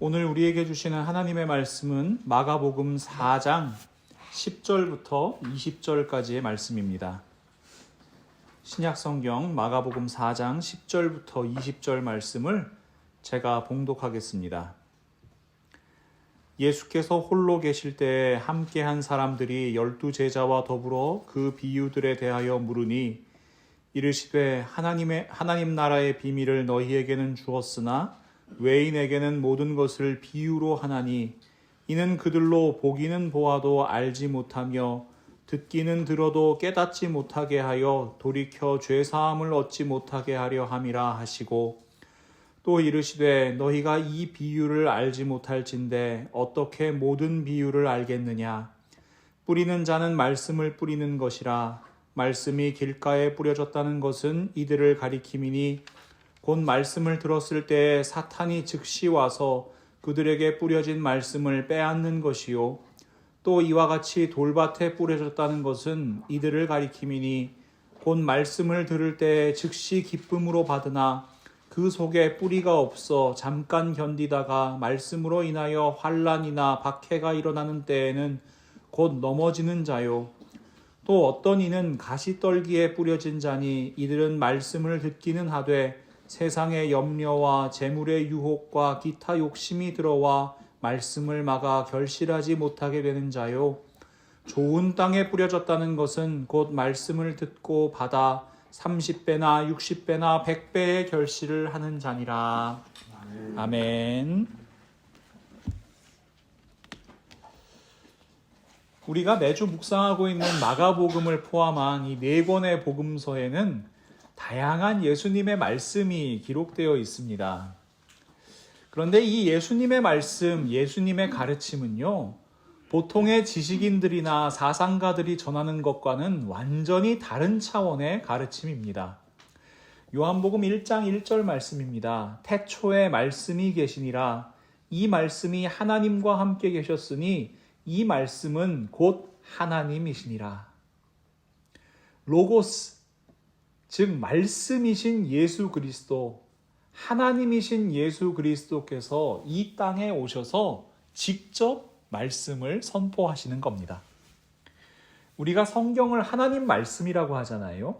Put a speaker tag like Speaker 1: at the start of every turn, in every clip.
Speaker 1: 오늘 우리에게 주시는 하나님의 말씀은 마가복음 4장 10절부터 20절까지의 말씀입니다. 신약성경 마가복음 4장 10절부터 20절 말씀을 제가 봉독하겠습니다. 예수께서 홀로 계실 때에 함께한 사람들이 12제자와 더불어 그 비유들에 대하여 물으니 이르시되 하나님 나라의 비밀을 너희에게는 주었으나 외인에게는 모든 것을 비유로 하나니 이는 그들로 보기는 보아도 알지 못하며 듣기는 들어도 깨닫지 못하게 하여 돌이켜 죄사함을 얻지 못하게 하려 함이라 하시고 또 이르시되 너희가 이 비유를 알지 못할진대 어떻게 모든 비유를 알겠느냐. 뿌리는 자는 말씀을 뿌리는 것이라. 말씀이 길가에 뿌려졌다는 것은 이들을 가리킴이니 곧 말씀을 들었을 때에 사탄이 즉시 와서 그들에게 뿌려진 말씀을 빼앗는 것이요. 또 이와 같이 돌밭에 뿌려졌다는 것은 이들을 가리킴이니 곧 말씀을 들을 때에 즉시 기쁨으로 받으나 그 속에 뿌리가 없어 잠깐 견디다가 말씀으로 인하여 환난이나 박해가 일어나는 때에는 곧 넘어지는 자요. 또 어떤 이는 가시떨기에 뿌려진 자니 이들은 말씀을 듣기는 하되 세상의 염려와 재물의 유혹과 기타 욕심이 들어와 말씀을 막아 결실하지 못하게 되는 자요. 좋은 땅에 뿌려졌다는 것은 곧 말씀을 듣고 받아 30배나 60배나 100배의 결실을 하는 자니라. 아멘. 우리가 매주 묵상하고 있는 마가복음을 포함한 이 4권의 복음서에는 다양한 예수님의 말씀이 기록되어 있습니다. 그런데 이 예수님의 말씀, 예수님의 가르침은요, 보통의 지식인들이나 사상가들이 전하는 것과는 완전히 다른 차원의 가르침입니다. 요한복음 1장 1절 말씀입니다. 태초에 말씀이 계시니라. 이 말씀이 하나님과 함께 계셨으니 이 말씀은 곧 하나님이시니라. 로고스, 즉 말씀이신 예수 그리스도, 하나님이신 예수 그리스도께서 이 땅에 오셔서 직접 말씀을 선포하시는 겁니다. 우리가 성경을 하나님 말씀이라고 하잖아요.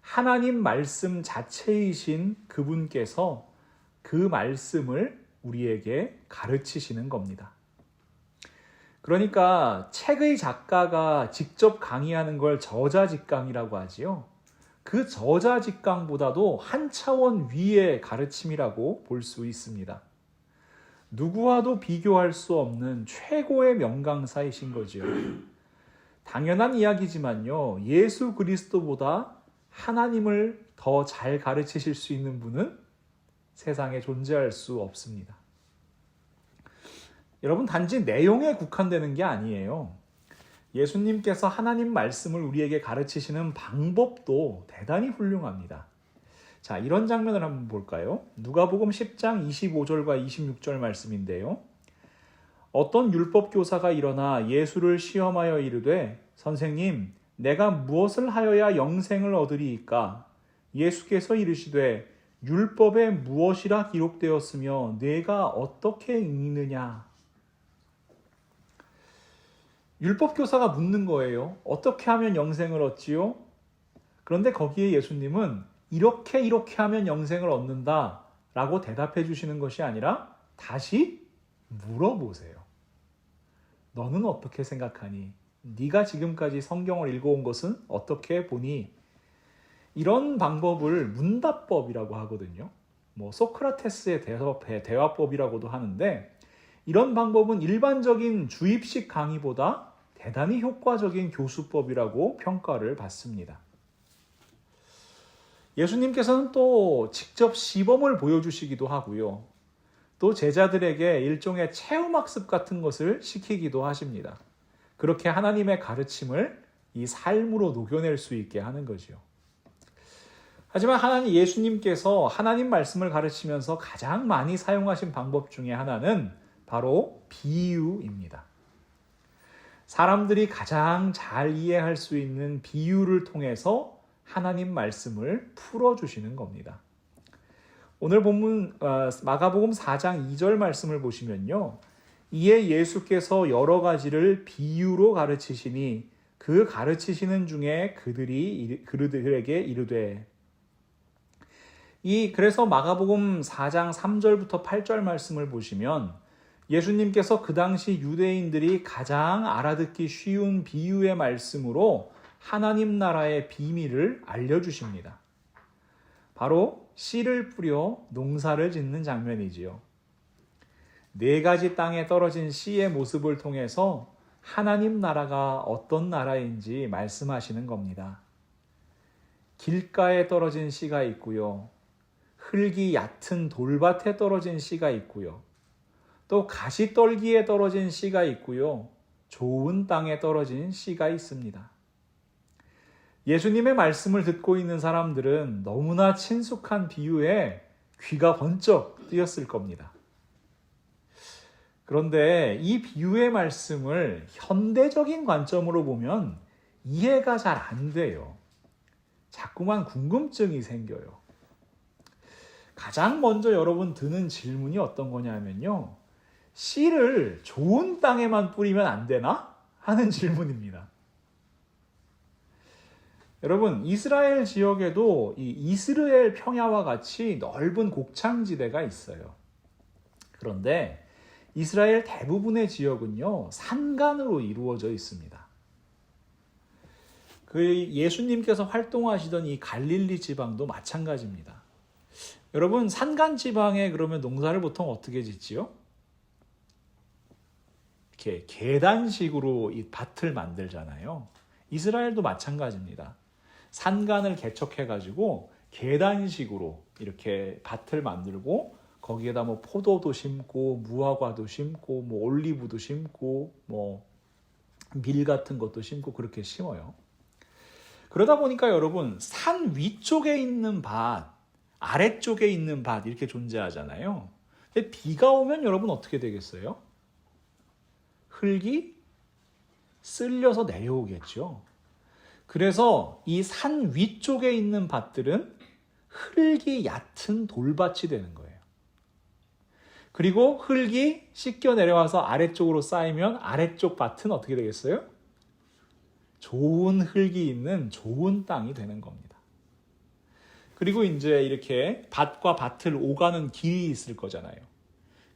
Speaker 1: 하나님 말씀 자체이신 그분께서 그 말씀을 우리에게 가르치시는 겁니다. 그러니까 책의 작가가 직접 강의하는 걸 저자직강이라고 하지요. 그 저자직강보다도 한 차원 위의 가르침이라고 볼 수 있습니다. 누구와도 비교할 수 없는 최고의 명강사이신 거죠. 당연한 이야기지만요, 예수 그리스도보다 하나님을 더 잘 가르치실 수 있는 분은 세상에 존재할 수 없습니다. 여러분, 단지 내용에 국한되는 게 아니에요. 예수님께서 하나님 말씀을 우리에게 가르치시는 방법도 대단히 훌륭합니다. 자, 이런 장면을 한번 볼까요? 누가복음 10장 25절과 26절 말씀인데요. 어떤 율법교사가 일어나 예수를 시험하여 이르되 선생님, 내가 무엇을 하여야 영생을 얻으리이까? 예수께서 이르시되 율법에 무엇이라 기록되었으며 내가 어떻게 읽느냐? 율법교사가 묻는 거예요. 어떻게 하면 영생을 얻지요? 그런데 거기에 예수님은 이렇게 하면 영생을 얻는다 라고 대답해 주시는 것이 아니라 다시 물어보세요. 너는 어떻게 생각하니? 네가 지금까지 성경을 읽어온 것은 어떻게 보니? 이런 방법을 문답법이라고 하거든요. 소크라테스의 대화법이라고도 하는데 이런 방법은 일반적인 주입식 강의보다 대단히 효과적인 교수법이라고 평가를 받습니다. 예수님께서는 또 직접 시범을 보여주시기도 하고요. 또 제자들에게 일종의 체험학습 같은 것을 시키기도 하십니다. 그렇게 하나님의 가르침을 이 삶으로 녹여낼 수 있게 하는 거죠. 하지만 예수님께서 하나님 말씀을 가르치면서 가장 많이 사용하신 방법 중에 하나는 바로 비유입니다. 사람들이 가장 잘 이해할 수 있는 비유를 통해서 하나님 말씀을 풀어주시는 겁니다. 오늘 본문 마가복음 4장 2절 말씀을 보시면요. 이에 예수께서 여러 가지를 비유로 가르치시니 그 가르치시는 중에 그들에게 이르되 그래서 마가복음 4장 3절부터 8절 말씀을 보시면 예수님께서 그 당시 유대인들이 가장 알아듣기 쉬운 비유의 말씀으로 하나님 나라의 비밀을 알려주십니다. 바로 씨를 뿌려 농사를 짓는 장면이지요. 4가지 땅에 떨어진 씨의 모습을 통해서 하나님 나라가 어떤 나라인지 말씀하시는 겁니다. 길가에 떨어진 씨가 있고요. 흙이 얕은 돌밭에 떨어진 씨가 있고요. 또 가시떨기에 떨어진 씨가 있고요. 좋은 땅에 떨어진 씨가 있습니다. 예수님의 말씀을 듣고 있는 사람들은 너무나 친숙한 비유에 귀가 번쩍 뜨였을 겁니다. 그런데 이 비유의 말씀을 현대적인 관점으로 보면 이해가 잘 안 돼요. 자꾸만 궁금증이 생겨요. 가장 먼저 여러분 드는 질문이 어떤 거냐면요. 씨를 좋은 땅에만 뿌리면 안 되나? 하는 질문입니다. 여러분, 이스라엘 지역에도 이 이스라엘 평야와 같이 넓은 곡창지대가 있어요. 그런데 이스라엘 대부분의 지역은요, 산간으로 이루어져 있습니다. 예수님께서 활동하시던 이 갈릴리 지방도 마찬가지입니다. 여러분, 산간 지방에 그러면 농사를 보통 어떻게 짓지요? 이렇게 계단식으로 이 밭을 만들잖아요. 이스라엘도 마찬가지입니다. 산간을 개척해가지고 계단식으로 이렇게 밭을 만들고 거기에다 뭐 포도도 심고 무화과도 심고 뭐 올리브도 심고 뭐 밀 같은 것도 심고 그렇게 심어요. 그러다 보니까 여러분 산 위쪽에 있는 밭, 아래쪽에 있는 밭 이렇게 존재하잖아요. 근데 비가 오면 여러분 어떻게 되겠어요? 흙이 쓸려서 내려오겠죠. 그래서 이 산 위쪽에 있는 밭들은 흙이 얕은 돌밭이 되는 거예요. 그리고 흙이 씻겨 내려와서 아래쪽으로 쌓이면 아래쪽 밭은 어떻게 되겠어요? 좋은 흙이 있는 좋은 땅이 되는 겁니다. 그리고 이제 이렇게 밭과 밭을 오가는 길이 있을 거잖아요.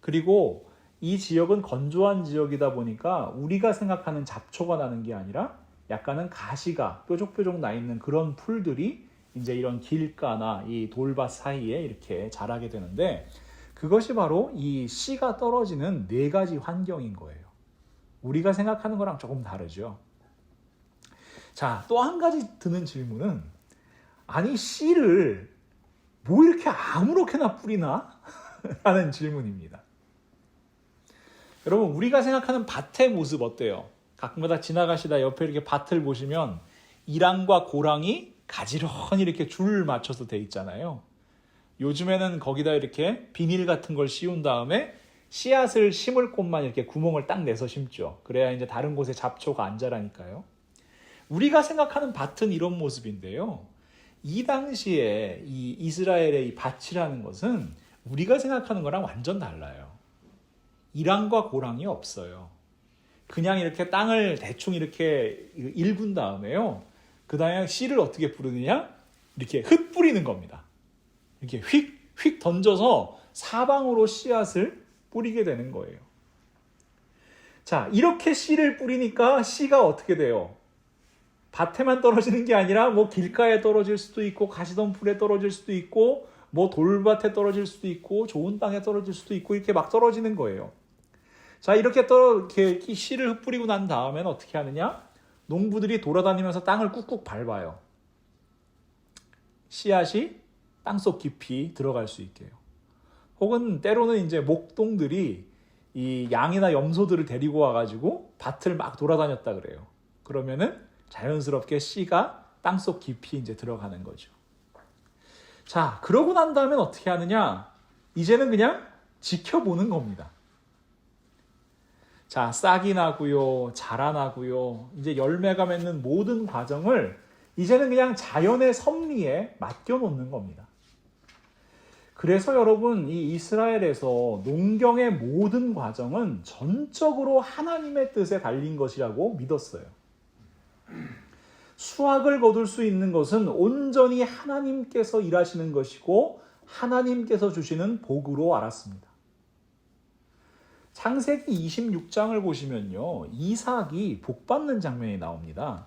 Speaker 1: 그리고 이 지역은 건조한 지역이다 보니까 우리가 생각하는 잡초가 나는 게 아니라 약간은 가시가 뾰족뾰족 나 있는 그런 풀들이 이제 이런 길가나 이 돌밭 사이에 이렇게 자라게 되는데 그것이 바로 이 씨가 떨어지는 4가지 환경인 거예요. 우리가 생각하는 거랑 조금 다르죠. 자, 또 한 가지 드는 질문은 아니 씨를 뭐 이렇게 아무렇게나 뿌리나? 하는 질문입니다. 여러분 우리가 생각하는 밭의 모습 어때요? 가끔가다 지나가시다 옆에 이렇게 밭을 보시면 이랑과 고랑이 가지런히 이렇게 줄 맞춰서 돼 있잖아요. 요즘에는 거기다 이렇게 비닐 같은 걸 씌운 다음에 씨앗을 심을 곳만 이렇게 구멍을 딱 내서 심죠. 그래야 이제 다른 곳에 잡초가 안 자라니까요. 우리가 생각하는 밭은 이런 모습인데요. 이 당시에 이 이스라엘의 이 밭이라는 것은 우리가 생각하는 거랑 완전 달라요. 이랑과 고랑이 없어요. 그냥 이렇게 땅을 대충 이렇게 일군 다음에요. 그 다음에 씨를 어떻게 뿌리느냐? 이렇게 흙 뿌리는 겁니다. 이렇게 휙 던져서 사방으로 씨앗을 뿌리게 되는 거예요. 자, 이렇게 씨를 뿌리니까 씨가 어떻게 돼요? 밭에만 떨어지는 게 아니라 뭐 길가에 떨어질 수도 있고 가시덤불에 떨어질 수도 있고 뭐 돌밭에 떨어질 수도 있고 좋은 땅에 떨어질 수도 있고 이렇게 막 떨어지는 거예요. 자, 이렇게 씨를 흩뿌리고 난 다음에는 어떻게 하느냐? 농부들이 돌아다니면서 땅을 꾹꾹 밟아요. 씨앗이 땅속 깊이 들어갈 수 있게요. 혹은 때로는 이제 목동들이 이 양이나 염소들을 데리고 와가지고 밭을 막 돌아다녔다 그래요. 그러면은 자연스럽게 씨가 땅속 깊이 이제 들어가는 거죠. 자, 그러고 난 다음엔 어떻게 하느냐? 이제는 그냥 지켜보는 겁니다. 자, 싹이 나고요, 자라나고요, 이제 열매가 맺는 모든 과정을 이제는 그냥 자연의 섭리에 맡겨놓는 겁니다. 그래서 여러분, 이 이스라엘에서 농경의 모든 과정은 전적으로 하나님의 뜻에 달린 것이라고 믿었어요. 수확을 거둘 수 있는 것은 온전히 하나님께서 일하시는 것이고 하나님께서 주시는 복으로 알았습니다. 창세기 26장을 보시면요, 이삭이 복받는 장면이 나옵니다.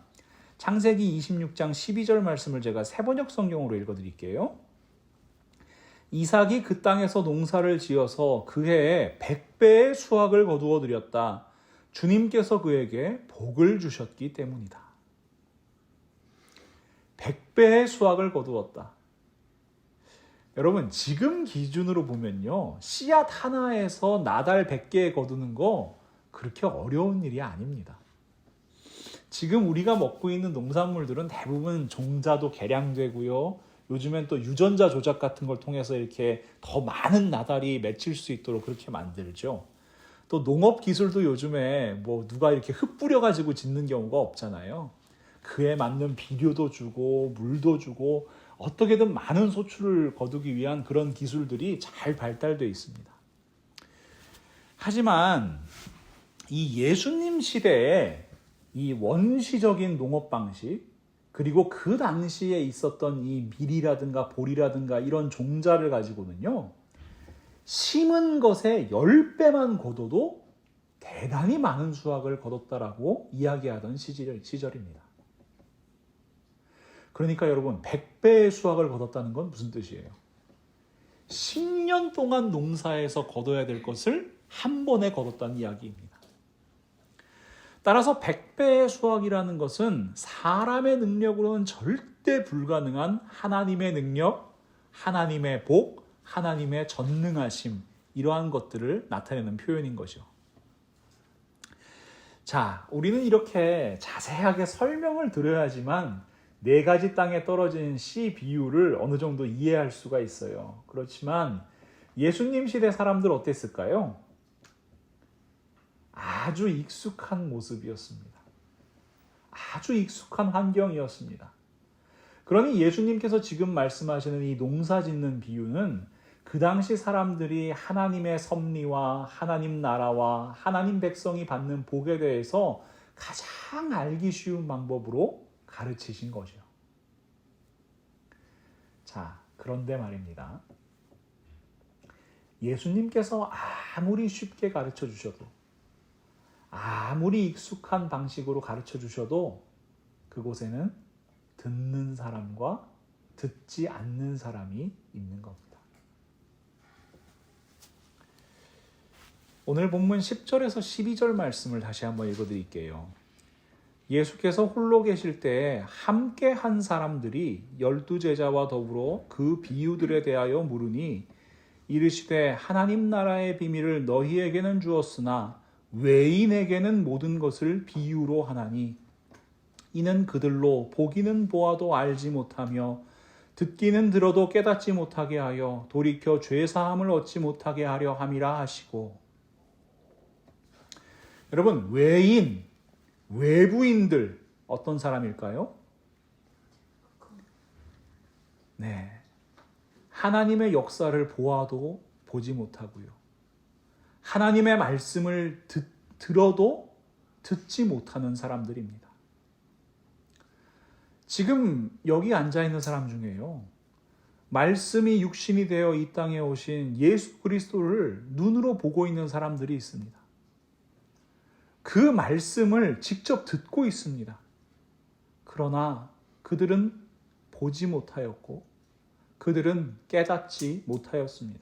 Speaker 1: 창세기 26장 12절 말씀을 제가 세번역 성경으로 읽어드릴게요. 이삭이 그 땅에서 농사를 지어서 그 해에 100배의 수확을 거두어 드렸다. 주님께서 그에게 복을 주셨기 때문이다. 100배의 수확을 거두었다. 여러분, 지금 기준으로 보면요, 씨앗 하나에서 나달 100개 거두는 거 그렇게 어려운 일이 아닙니다. 지금 우리가 먹고 있는 농산물들은 대부분 종자도 개량되고요, 요즘엔 또 유전자 조작 같은 걸 통해서 이렇게 더 많은 나달이 맺힐 수 있도록 그렇게 만들죠. 또 농업 기술도 요즘에 뭐 누가 이렇게 흙 뿌려가지고 짓는 경우가 없잖아요. 그에 맞는 비료도 주고 물도 주고 어떻게든 많은 소출을 거두기 위한 그런 기술들이 잘 발달되어 있습니다. 하지만 이 예수님 시대에 이 원시적인 농업 방식, 그리고 그 당시에 있었던 이 밀이라든가 보리라든가 이런 종자를 가지고는요, 심은 것의 10배만 거둬도 대단히 많은 수확을 거뒀다라고 이야기하던 시절입니다. 그러니까 여러분, 100배의 수확을 거뒀다는 건 무슨 뜻이에요? 10년 동안 농사에서 거둬야 될 것을 한 번에 거뒀다는 이야기입니다. 따라서 100배의 수확이라는 것은 사람의 능력으로는 절대 불가능한 하나님의 능력, 하나님의 복, 하나님의 전능하심, 이러한 것들을 나타내는 표현인 거죠. 자, 우리는 이렇게 자세하게 설명을 드려야지만 4가지 땅에 떨어진 씨 비유를 어느 정도 이해할 수가 있어요. 그렇지만 예수님 시대 사람들 어땠을까요? 아주 익숙한 모습이었습니다. 아주 익숙한 환경이었습니다. 그러니 예수님께서 지금 말씀하시는 이 농사 짓는 비유는 그 당시 사람들이 하나님의 섭리와 하나님 나라와 하나님 백성이 받는 복에 대해서 가장 알기 쉬운 방법으로 가르치신 것이요. 자, 그런데 말입니다. 예수님께서 아무리 쉽게 가르쳐 주셔도, 아무리 익숙한 방식으로 가르쳐 주셔도 그곳에는 듣는 사람과 듣지 않는 사람이 있는 겁니다. 오늘 본문 10절에서 12절 말씀을 다시 한번 읽어드릴게요. 예수께서 홀로 계실 때 함께 한 사람들이 12제자와 더불어 그 비유들에 대하여 물으니 이르시되 하나님 나라의 비밀을 너희에게는 주었으나 외인에게는 모든 것을 비유로 하나니 이는 그들로 보기는 보아도 알지 못하며 듣기는 들어도 깨닫지 못하게 하여 돌이켜 죄사함을 얻지 못하게 하려 함이라 하시고. 여러분, 외인, 외부인들 어떤 사람일까요? 네, 하나님의 역사를 보아도 보지 못하고요, 하나님의 말씀을 들어도 듣지 못하는 사람들입니다. 지금 여기 앉아있는 사람 중에요, 말씀이 육신이 되어 이 땅에 오신 예수 그리스도를 눈으로 보고 있는 사람들이 있습니다. 그 말씀을 직접 듣고 있습니다. 그러나 그들은 보지 못하였고 그들은 깨닫지 못하였습니다.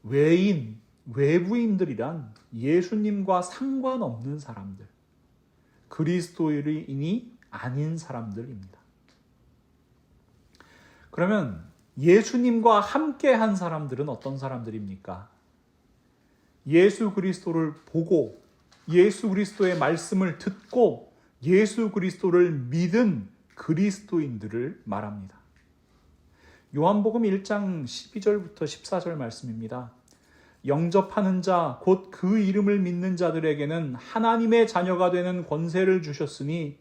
Speaker 1: 외인, 외부인들이란 예수님과 상관없는 사람들, 그리스도인이 아닌 사람들입니다. 그러면 예수님과 함께 한 사람들은 어떤 사람들입니까? 예수 그리스도를 보고 예수 그리스도의 말씀을 듣고 예수 그리스도를 믿은 그리스도인들을 말합니다. 요한복음 1장 12절부터 14절 말씀입니다. 영접하는 자, 곧 그 이름을 믿는 자들에게는 하나님의 자녀가 되는 권세를 주셨으니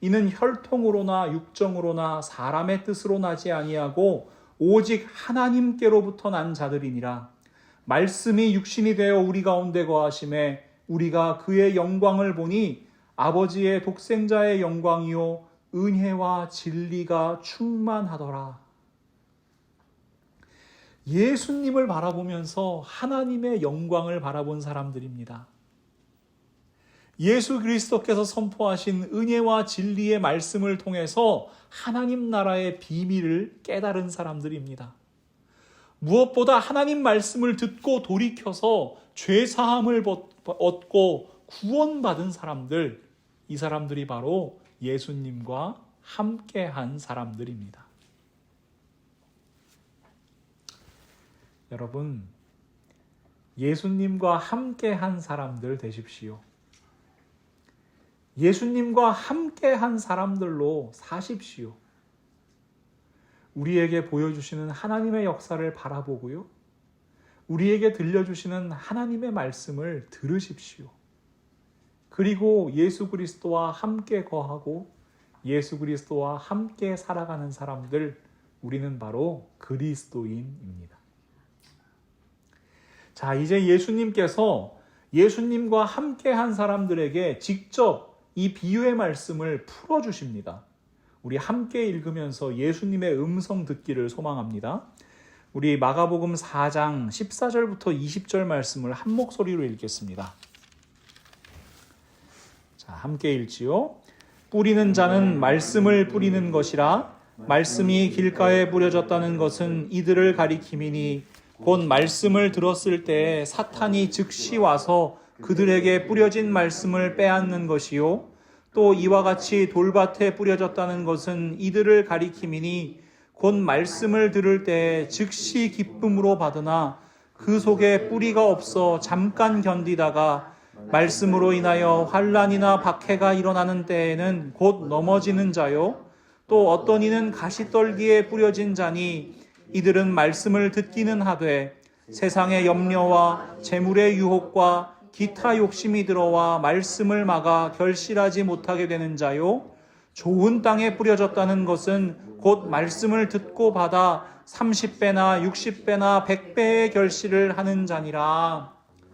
Speaker 1: 이는 혈통으로나 육정으로나 사람의 뜻으로 나지 아니하고 오직 하나님께로부터 난 자들이니라. 말씀이 육신이 되어 우리 가운데 거하심에 우리가 그의 영광을 보니 아버지의 독생자의 영광이요 은혜와 진리가 충만하더라. 예수님을 바라보면서 하나님의 영광을 바라본 사람들입니다. 예수 그리스도께서 선포하신 은혜와 진리의 말씀을 통해서 하나님 나라의 비밀을 깨달은 사람들입니다. 무엇보다 하나님 말씀을 듣고 돌이켜서 죄사함을 얻고 구원받은 사람들, 이 사람들이 바로 예수님과 함께한 사람들입니다. 여러분, 예수님과 함께한 사람들 되십시오. 예수님과 함께한 사람들로 사십시오. 우리에게 보여주시는 하나님의 역사를 바라보고요. 우리에게 들려주시는 하나님의 말씀을 들으십시오. 그리고 예수 그리스도와 함께 거하고 예수 그리스도와 함께 살아가는 사람들, 우리는 바로 그리스도인입니다. 자, 이제 예수님께서 예수님과 함께한 사람들에게 직접 이 비유의 말씀을 풀어주십니다. 우리 함께 읽으면서 예수님의 음성 듣기를 소망합니다. 우리 마가복음 4장 14절부터 20절 말씀을 한 목소리로 읽겠습니다. 자, 함께 읽지요. 뿌리는 자는 말씀을 뿌리는 것이라. 말씀이 길가에 뿌려졌다는 것은 이들을 가리킴이니 곧 말씀을 들었을 때 사탄이 즉시 와서 그들에게 뿌려진 말씀을 빼앗는 것이요. 또 이와 같이 돌밭에 뿌려졌다는 것은 이들을 가리킴이니 곧 말씀을 들을 때 즉시 기쁨으로 받으나 그 속에 뿌리가 없어 잠깐 견디다가 말씀으로 인하여 환난이나 박해가 일어나는 때에는 곧 넘어지는 자요. 또 어떤 이는 가시떨기에 뿌려진 자니 이들은 말씀을 듣기는 하되 세상의 염려와 재물의 유혹과 기타 욕심이 들어와 말씀을 막아 결실하지 못하게 되는 자요. 좋은 땅에 뿌려졌다는 것은 곧 말씀을 듣고 받아 30배나 60배나 100배의 결실을 하는 자니라.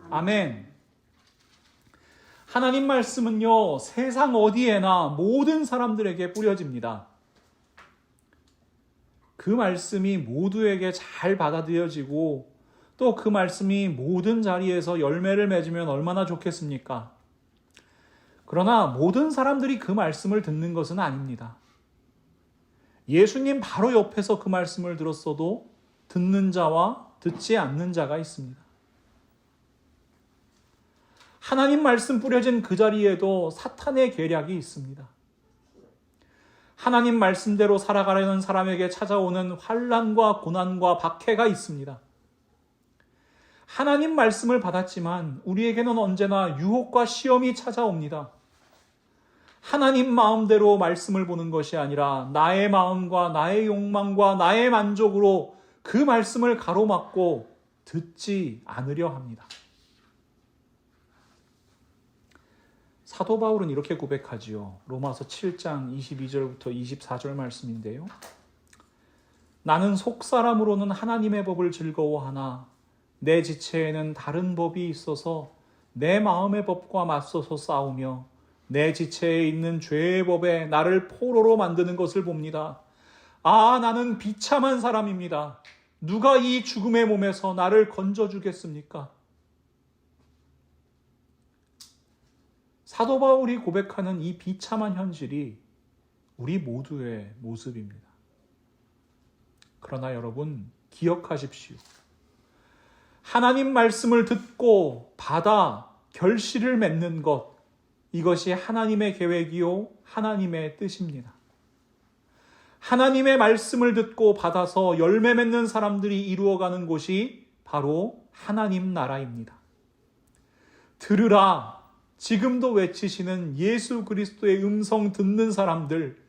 Speaker 1: 아멘. 하나님 말씀은요, 세상 어디에나 모든 사람들에게 뿌려집니다. 그 말씀이 모두에게 잘 받아들여지고 또 그 말씀이 모든 자리에서 열매를 맺으면 얼마나 좋겠습니까? 그러나 모든 사람들이 그 말씀을 듣는 것은 아닙니다. 예수님 바로 옆에서 그 말씀을 들었어도 듣는 자와 듣지 않는 자가 있습니다. 하나님 말씀 뿌려진 그 자리에도 사탄의 계략이 있습니다. 하나님 말씀대로 살아가려는 사람에게 찾아오는 환난과 고난과 박해가 있습니다. 하나님 말씀을 받았지만 우리에게는 언제나 유혹과 시험이 찾아옵니다. 하나님 마음대로 말씀을 보는 것이 아니라 나의 마음과 나의 욕망과 나의 만족으로 그 말씀을 가로막고 듣지 않으려 합니다. 사도 바울은 이렇게 고백하지요. 로마서 7장 22절부터 24절 말씀인데요. 나는 속사람으로는 하나님의 법을 즐거워하나 내 지체에는 다른 법이 있어서 내 마음의 법과 맞서서 싸우며 내 지체에 있는 죄의 법에 나를 포로로 만드는 것을 봅니다. 아, 나는 비참한 사람입니다. 누가 이 죽음의 몸에서 나를 건져주겠습니까? 사도 바울이 고백하는 이 비참한 현실이 우리 모두의 모습입니다. 그러나 여러분, 기억하십시오. 하나님 말씀을 듣고 받아 결실을 맺는 것, 이것이 하나님의 계획이요 하나님의 뜻입니다. 하나님의 말씀을 듣고 받아서 열매 맺는 사람들이 이루어가는 곳이 바로 하나님 나라입니다. 들으라, 지금도 외치시는 예수 그리스도의 음성 듣는 사람들,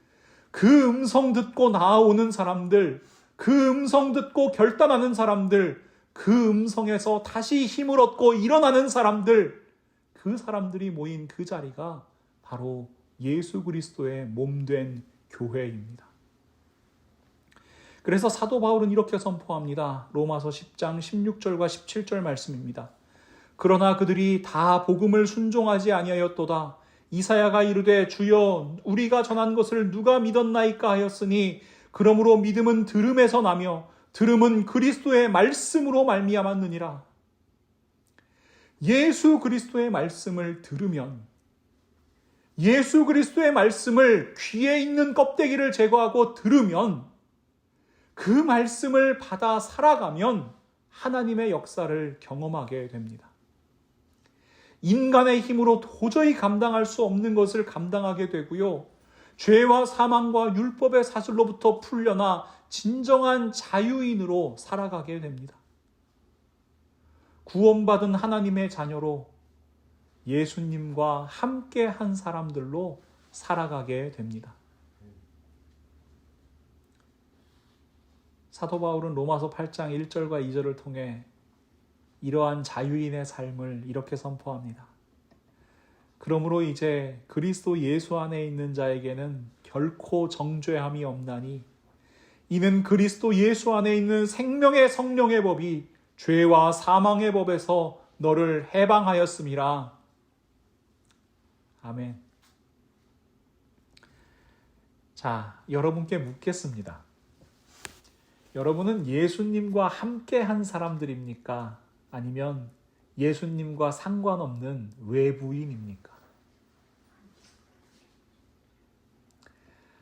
Speaker 1: 그 음성 듣고 나아오는 사람들, 그 음성 듣고 결단하는 사람들, 그 음성에서 다시 힘을 얻고 일어나는 사람들, 그 사람들이 모인 그 자리가 바로 예수 그리스도의 몸된 교회입니다. 그래서 사도 바울은 이렇게 선포합니다. 로마서 10장 16절과 17절 말씀입니다. 그러나 그들이 다 복음을 순종하지 아니하였도다. 이사야가 이르되 주여 우리가 전한 것을 누가 믿었나이까 하였으니 그러므로 믿음은 들음에서 나며 들음은 그리스도의 말씀으로 말미암았느니라. 예수 그리스도의 말씀을 들으면, 예수 그리스도의 말씀을 귀에 있는 껍데기를 제거하고 들으면, 그 말씀을 받아 살아가면 하나님의 역사를 경험하게 됩니다. 인간의 힘으로 도저히 감당할 수 없는 것을 감당하게 되고요. 죄와 사망과 율법의 사슬로부터 풀려나 진정한 자유인으로 살아가게 됩니다. 구원받은 하나님의 자녀로 예수님과 함께 한 사람들로 살아가게 됩니다. 사도 바울은 로마서 8장 1절과 2절을 통해 이러한 자유인의 삶을 이렇게 선포합니다. 그러므로 이제 그리스도 예수 안에 있는 자에게는 결코 정죄함이 없나니 이는 그리스도 예수 안에 있는 생명의 성령의 법이 죄와 사망의 법에서 너를 해방하였음이라. 아멘. 자, 여러분께 묻겠습니다. 여러분은 예수님과 함께 한 사람들입니까? 아니면 예수님과 상관없는 외부인입니까?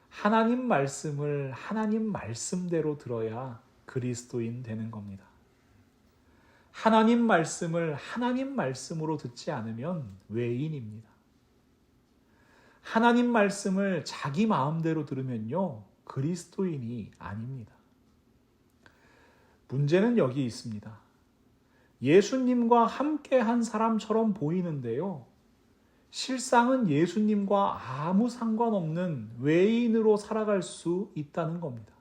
Speaker 1: 하나님 말씀을 하나님 말씀대로 들어야 그리스도인 되는 겁니다. 하나님 말씀을 하나님 말씀으로 듣지 않으면 외인입니다. 하나님 말씀을 자기 마음대로 들으면요, 그리스도인이 아닙니다. 문제는 여기 있습니다. 예수님과 함께 한 사람처럼 보이는데요, 실상은 예수님과 아무 상관없는 외인으로 살아갈 수 있다는 겁니다.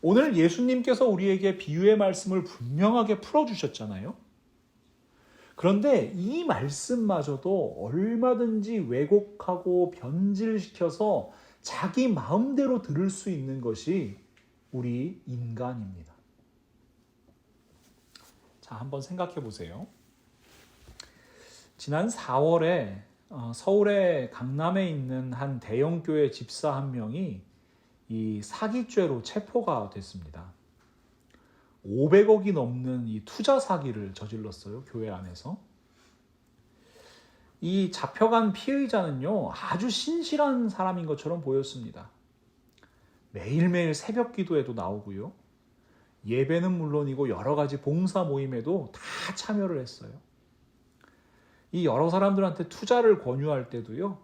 Speaker 1: 오늘 예수님께서 우리에게 비유의 말씀을 분명하게 풀어주셨잖아요. 그런데 이 말씀마저도 얼마든지 왜곡하고 변질시켜서 자기 마음대로 들을 수 있는 것이 우리 인간입니다. 자, 한번 생각해 보세요. 지난 4월에 서울의 강남에 있는 한 대형교회 집사 한 명이 이 사기죄로 체포가 됐습니다. 500억이 넘는 이 투자 사기를 저질렀어요, 교회 안에서. 이 잡혀간 피의자는요, 아주 신실한 사람인 것처럼 보였습니다. 매일매일 새벽 기도에도 나오고요. 예배는 물론이고 여러 가지 봉사 모임에도 다 참여를 했어요. 이 여러 사람들한테 투자를 권유할 때도요,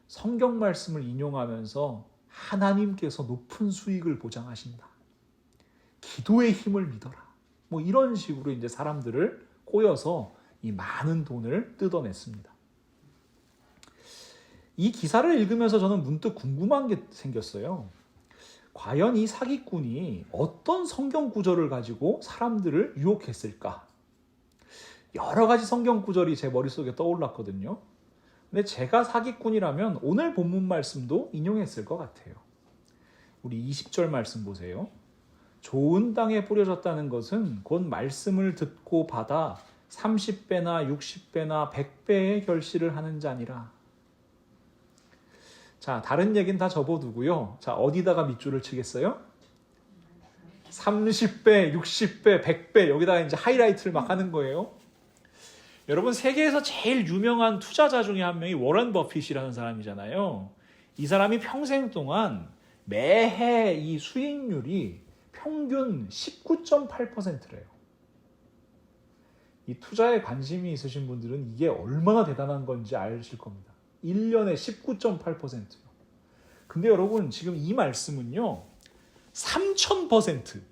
Speaker 1: 성경 말씀을 인용하면서 하나님께서 높은 수익을 보장하신다. 기도의 힘을 믿어라. 뭐 이런 식으로 이제 사람들을 꼬여서 이 많은 돈을 뜯어냈습니다. 이 기사를 읽으면서 저는 문득 궁금한 게 생겼어요. 과연 이 사기꾼이 어떤 성경 구절을 가지고 사람들을 유혹했을까? 여러 가지 성경 구절이 제 머릿속에 떠올랐거든요. 근데 제가 사기꾼이라면 오늘 본문 말씀도 인용했을 것 같아요. 우리 20절 말씀 보세요. 좋은 땅에 뿌려졌다는 것은 곧 말씀을 듣고 받아 30배나 60배나 100배의 결실을 하는 자니라. 자, 다른 얘기는 다 접어두고요. 자, 어디다가 밑줄을 치겠어요? 30배, 60배, 100배 여기다가 이제 하이라이트를 막 하는 거예요. 여러분, 세계에서 제일 유명한 투자자 중에 한 명이 워런 버핏이라는 사람이잖아요. 이 사람이 평생 동안 매해 이 수익률이 평균 19.8%래요. 이 투자에 관심이 있으신 분들은 이게 얼마나 대단한 건지 아실 겁니다. 1년에 19.8%요. 근데 여러분, 지금 이 말씀은요, 3000%,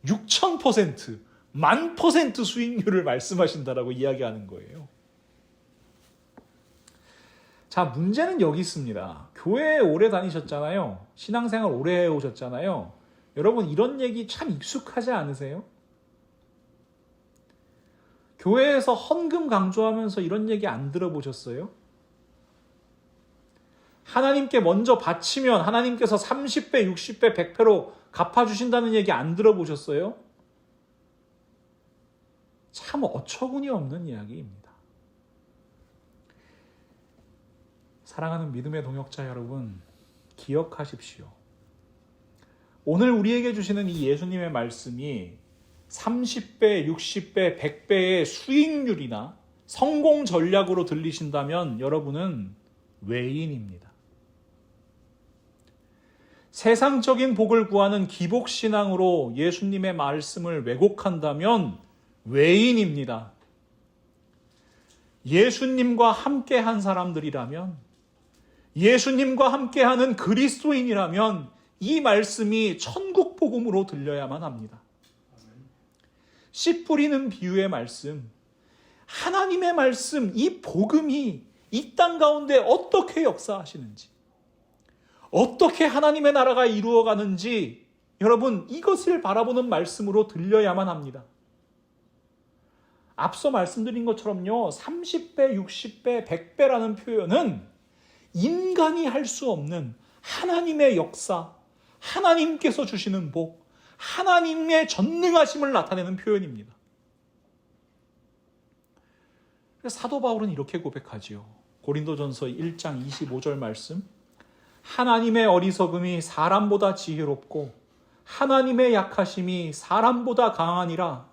Speaker 1: 6000%, 10,000% 수익률을 말씀하신다라고 이야기하는 거예요. 자, 문제는 여기 있습니다. 교회에 오래 다니셨잖아요. 신앙생활 오래 해오셨잖아요. 여러분, 이런 얘기 참 익숙하지 않으세요? 교회에서 헌금 강조하면서 이런 얘기 안 들어보셨어요? 하나님께 먼저 바치면 하나님께서 30배, 60배, 100배로 갚아주신다는 얘기 안 들어보셨어요? 참 어처구니 없는 이야기입니다. 사랑하는 믿음의 동역자 여러분, 기억하십시오. 오늘 우리에게 주시는 이 예수님의 말씀이 30배, 60배, 100배의 수익률이나 성공 전략으로 들리신다면 여러분은 외인입니다. 세상적인 복을 구하는 기복신앙으로 예수님의 말씀을 왜곡한다면 외인입니다. 예수님과 함께한 사람들이라면, 예수님과 함께하는 그리스도인이라면 이 말씀이 천국 복음으로 들려야만 합니다. 씨 뿌리는 비유의 말씀, 하나님의 말씀, 이 복음이 이 땅 가운데 어떻게 역사하시는지, 어떻게 하나님의 나라가 이루어가는지 여러분 이것을 바라보는 말씀으로 들려야만 합니다. 앞서 말씀드린 것처럼요, 30배, 60배, 100배라는 표현은 인간이 할 수 없는 하나님의 역사, 하나님께서 주시는 복, 하나님의 전능하심을 나타내는 표현입니다. 그래서 사도 바울은 이렇게 고백하지요. 고린도전서 1장 25절 말씀, 하나님의 어리석음이 사람보다 지혜롭고 하나님의 약하심이 사람보다 강하니라.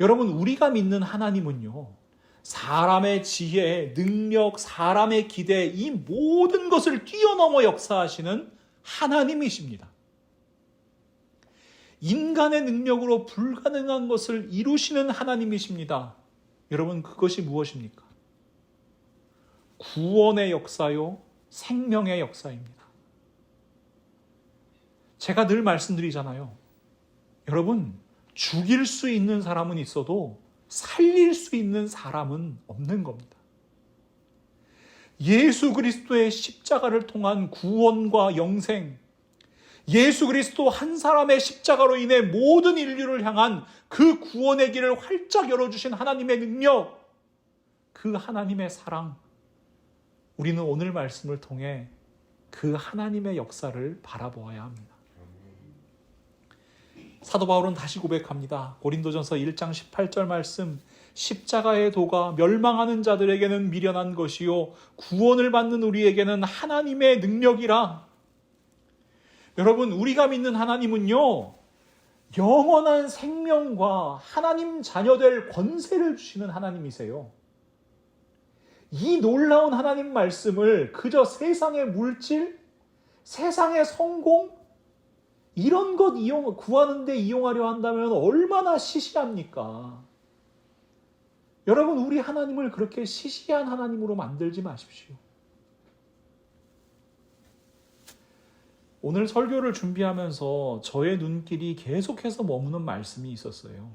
Speaker 1: 여러분, 우리가 믿는 하나님은요, 사람의 지혜, 능력, 사람의 기대, 이 모든 것을 뛰어넘어 역사하시는 하나님이십니다. 인간의 능력으로 불가능한 것을 이루시는 하나님이십니다. 여러분, 그것이 무엇입니까? 구원의 역사요, 생명의 역사입니다. 제가 늘 말씀드리잖아요. 여러분, 죽일 수 있는 사람은 있어도 살릴 수 있는 사람은 없는 겁니다. 예수 그리스도의 십자가를 통한 구원과 영생, 예수 그리스도 한 사람의 십자가로 인해 모든 인류를 향한 그 구원의 길을 활짝 열어주신 하나님의 능력, 그 하나님의 사랑, 우리는 오늘 말씀을 통해 그 하나님의 역사를 바라보아야 합니다. 사도 바울은 다시 고백합니다. 고린도전서 1장 18절 말씀, 십자가의 도가 멸망하는 자들에게는 미련한 것이요 구원을 받는 우리에게는 하나님의 능력이라. 여러분, 우리가 믿는 하나님은요, 영원한 생명과 하나님 자녀될 권세를 주시는 하나님이세요. 이 놀라운 하나님 말씀을 그저 세상의 물질, 세상의 성공, 이런 것 구하는 데 이용하려 한다면 얼마나 시시합니까? 여러분, 우리 하나님을 그렇게 시시한 하나님으로 만들지 마십시오. 오늘 설교를 준비하면서 저의 눈길이 계속해서 머무는 말씀이 있었어요.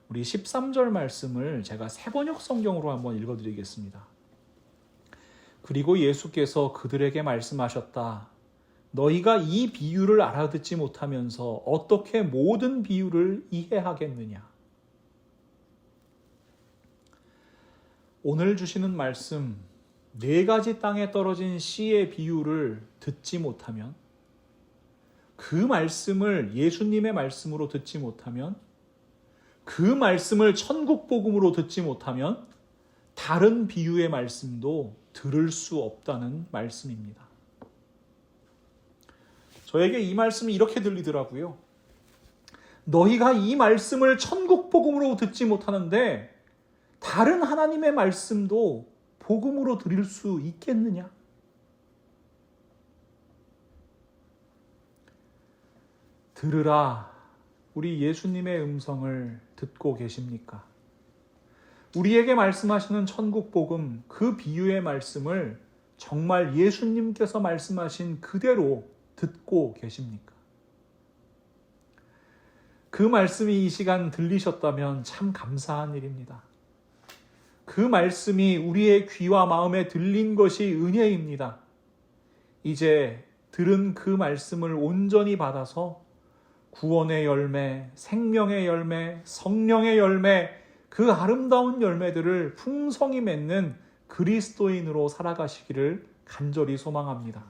Speaker 1: 우리 13절 말씀을 제가 새번역 성경으로 한번 읽어드리겠습니다. 그리고 예수께서 그들에게 말씀하셨다. 너희가 이 비유를 알아듣지 못하면서 어떻게 모든 비유를 이해하겠느냐? 오늘 주시는 말씀, 4가지 땅에 떨어진 씨의 비유를 듣지 못하면, 그 말씀을 예수님의 말씀으로 듣지 못하면, 그 말씀을 천국 복음으로 듣지 못하면 다른 비유의 말씀도 들을 수 없다는 말씀입니다. 저에게 이 말씀이 이렇게 들리더라고요. 너희가 이 말씀을 천국 복음으로 듣지 못하는데 다른 하나님의 말씀도 복음으로 들을 수 있겠느냐? 들으라. 우리 예수님의 음성을 듣고 계십니까? 우리에게 말씀하시는 천국 복음, 그 비유의 말씀을 정말 예수님께서 말씀하신 그대로 듣고 계십니까? 그 말씀이 이 시간 들리셨다면 참 감사한 일입니다. 그 말씀이 우리의 귀와 마음에 들린 것이 은혜입니다. 이제 들은 그 말씀을 온전히 받아서 구원의 열매, 생명의 열매, 성령의 열매, 그 아름다운 열매들을 풍성히 맺는 그리스도인으로 살아가시기를 간절히 소망합니다.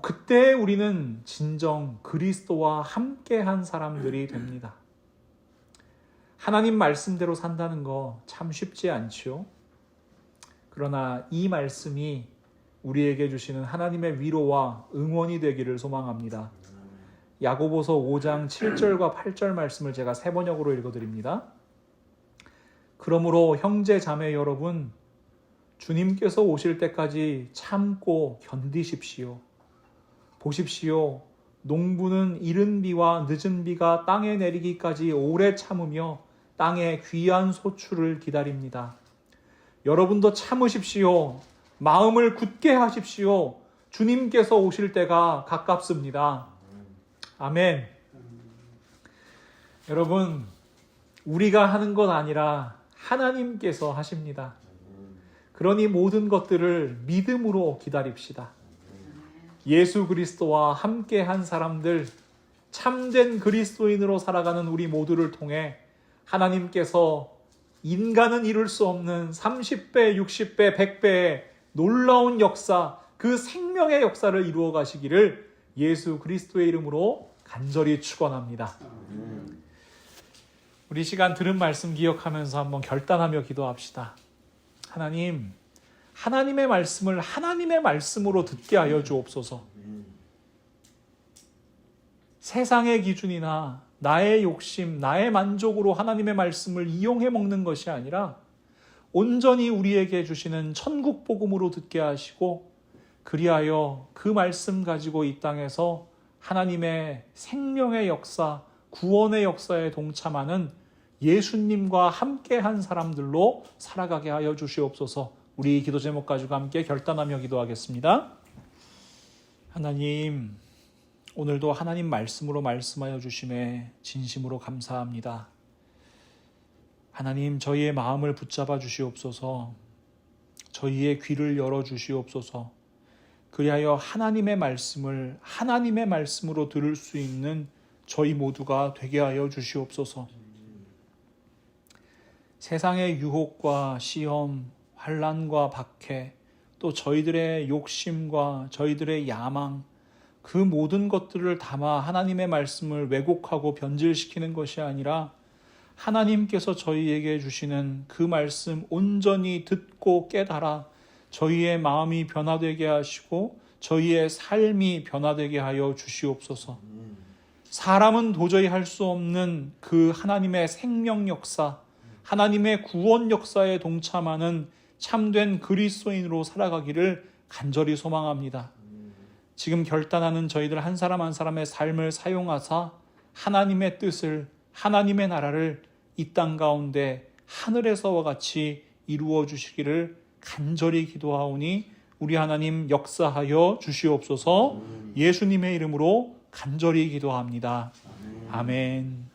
Speaker 1: 그때 우리는 진정 그리스도와 함께한 사람들이 됩니다. 하나님 말씀대로 산다는 거 참 쉽지 않지요. 그러나 이 말씀이 우리에게 주시는 하나님의 위로와 응원이 되기를 소망합니다. 야고보서 5장 7절과 8절 말씀을 제가 세 번역으로 읽어드립니다. 그러므로 형제 자매 여러분, 주님께서 오실 때까지 참고 견디십시오. 보십시오. 농부는 이른 비와 늦은 비가 땅에 내리기까지 오래 참으며 땅의 귀한 소출을 기다립니다. 여러분도 참으십시오. 마음을 굳게 하십시오. 주님께서 오실 때가 가깝습니다. 아멘. 여러분, 우리가 하는 것 아니라 하나님께서 하십니다. 그러니 모든 것들을 믿음으로 기다립시다. 예수 그리스도와 함께한 사람들, 참된 그리스도인으로 살아가는 우리 모두를 통해 하나님께서 인간은 이룰 수 없는 30배, 60배, 100배의 놀라운 역사, 그 생명의 역사를 이루어 가시기를 예수 그리스도의 이름으로 간절히 축원합니다. 우리 시간 들은 말씀 기억하면서 한번 결단하며 기도합시다. 하나님, 하나님의 말씀을 하나님의 말씀으로 듣게 하여 주옵소서. 세상의 기준이나 나의 욕심, 나의 만족으로 하나님의 말씀을 이용해 먹는 것이 아니라 온전히 우리에게 주시는 천국 복음으로 듣게 하시고, 그리하여 그 말씀 가지고 이 땅에서 하나님의 생명의 역사, 구원의 역사에 동참하는 예수님과 함께한 사람들로 살아가게 하여 주시옵소서. 우리 기도 제목 가지고 함께 결단하며 기도하겠습니다. 하나님, 오늘도 하나님 말씀으로 말씀하여 주심에 진심으로 감사합니다. 하나님, 저희의 마음을 붙잡아 주시옵소서. 저희의 귀를 열어 주시옵소서. 그리하여 하나님의 말씀을 하나님의 말씀으로 들을 수 있는 저희 모두가 되게 하여 주시옵소서. 세상의 유혹과 시험, 환난과 박해, 또 저희들의 욕심과 저희들의 야망, 그 모든 것들을 담아 하나님의 말씀을 왜곡하고 변질시키는 것이 아니라 하나님께서 저희에게 주시는 그 말씀 온전히 듣고 깨달아 저희의 마음이 변화되게 하시고 저희의 삶이 변화되게 하여 주시옵소서. 사람은 도저히 할 수 없는 그 하나님의 생명 역사, 하나님의 구원 역사에 동참하는 참된 그리스도인으로 살아가기를 간절히 소망합니다. 지금 결단하는 저희들 한 사람 한 사람의 삶을 사용하사 하나님의 뜻을, 하나님의 나라를 이 땅 가운데 하늘에서와 같이 이루어 주시기를 간절히 기도하오니 우리 하나님 역사하여 주시옵소서. 예수님의 이름으로 간절히 기도합니다. 아멘.